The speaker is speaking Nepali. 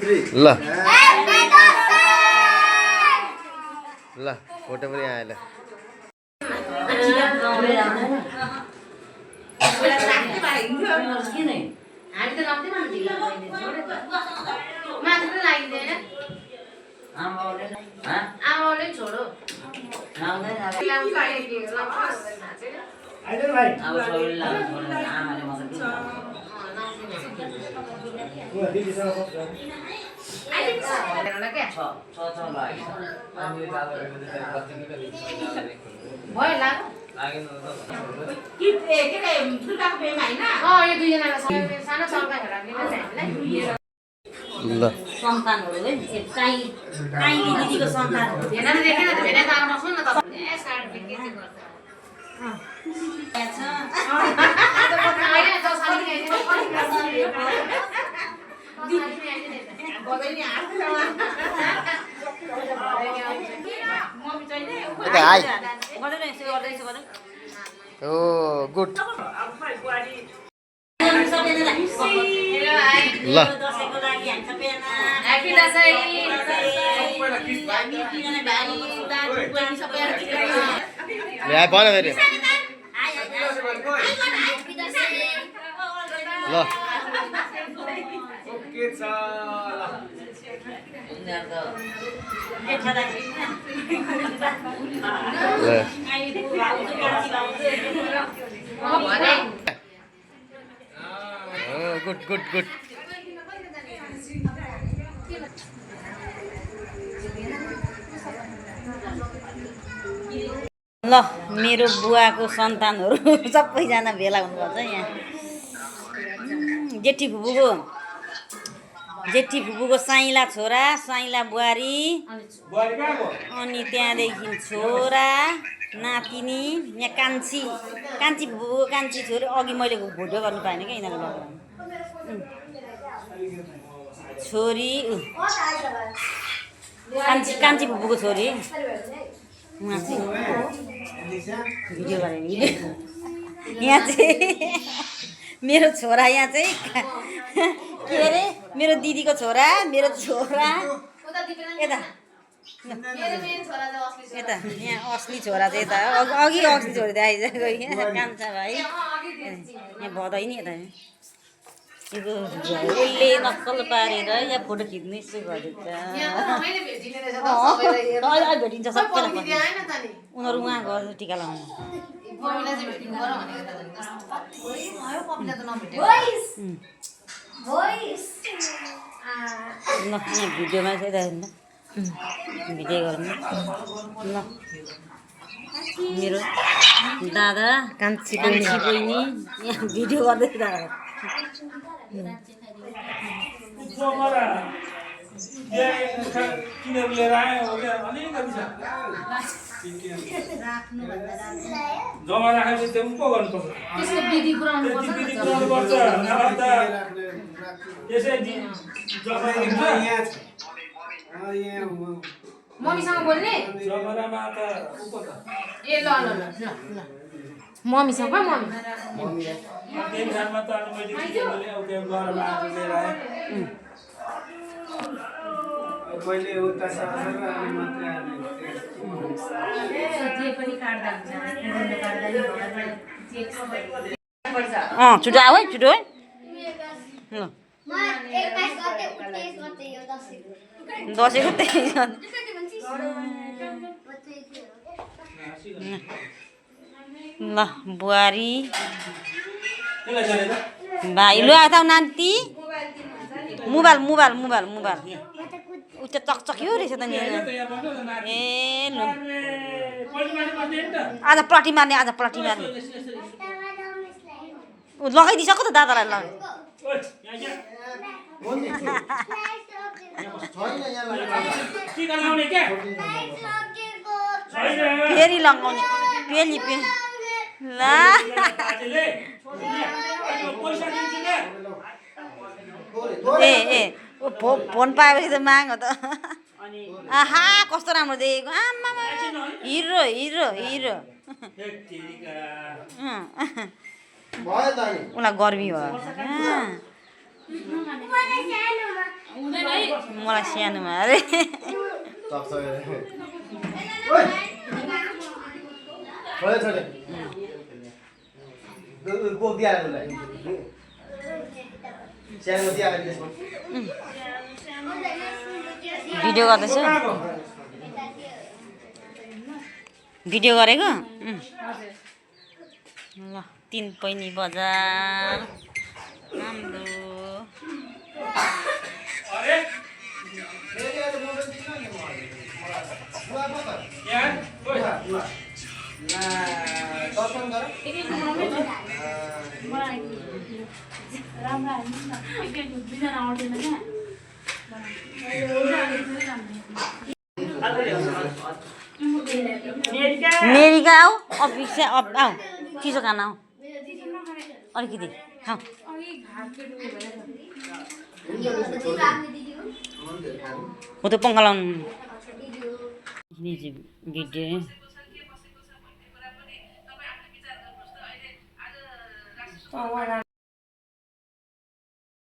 ल ल फोटो पनि आयो ल आमाले छोडो ल सन्तानहरु है काई दिदीको सन्तान हेर्न देखेन त भेने तार बस्नु न त ए साडी के गर्छ आइले त साडी आइले बगैनी हात मम्मी चाहिँ नि यता आइ गर्दैन यसो गर्दैछु गर्नु ओ गुड ल दशैंको लागि हामी सबैजना ह्यापी दशैं यहाँ भन फेरि ल गुड गुड गुड ल मेरो बुवाको सन्तानहरु सबैजना भेला हुनुपर्छ यहाँ जेठी फुपूको साइला छोरा साइला बुहारी अनि त्यहाँदेखि छोरा नातिनी यहाँ कान्छी फुपूको कान्छी छोरी अघि मैले भोटो गर्नु पाएन क्या यिनीहरू छोरी कान्छी फुपूको छोरी भिडियो गरेँ यहाँ चाहिँ मेरो छोरा यहाँ चाहिँ के अरे मेरो दिदीको छोरा मेरो छोरा यता यता यहाँ असली छोरा चाहिँ यता अघि असली छोरी त आइसक्यो यहाँ कान्छा भाइ यहाँ भदै नि यता उसले नक्कल पारेर यहाँ फोटो खिच्नु यसो गरेछ भेटिन्छ सबैलाई उनीहरू उहाँ गएर टिका लगाउनु ल यहाँ भिडियोमा चाहिँ हेर्नु भिडियो गर्नु ल मेरो दादा कान्छी बहिनी यहाँ भिडियो गर्दै दादा जमा राखेपछि त्यो पो गर्नुपर्छ त्यसको विधि पुराउनु पर्छ मम्मीसँग बोल्ने ए ल ल ल ल मम्मीसँग मम्मी पहिले उता सरसर अनि मात्रै छिटो आऊ है छिटो है ल दसैँको त्यही ल बुहारी भाइ लु आऊ नाति मोबाइल मोबाइल मोबाइल मोबाइल उता चकचक्यो रहेछ त नि ए लु आज प्लटी मार्ने लगाइदिइसक्यो त दादालाई लगाइ फेरि लगाउने पेली ल ए फोन पाएपछि त माग त आहा कस्तो राम्रो देखेको आमा हिरो हिरो हिरो उसलाई गर्मी हो मलाई सानोमा अरे भिडियो गर्दैछु भिडियो गरेको ल 3 पैनी बजार हाम्रो नेरिका आऊ अफिस आऊ चिसो खाना आऊ अलिकति खाऊ हो त्यो पङ्खा लाउनु भिडियो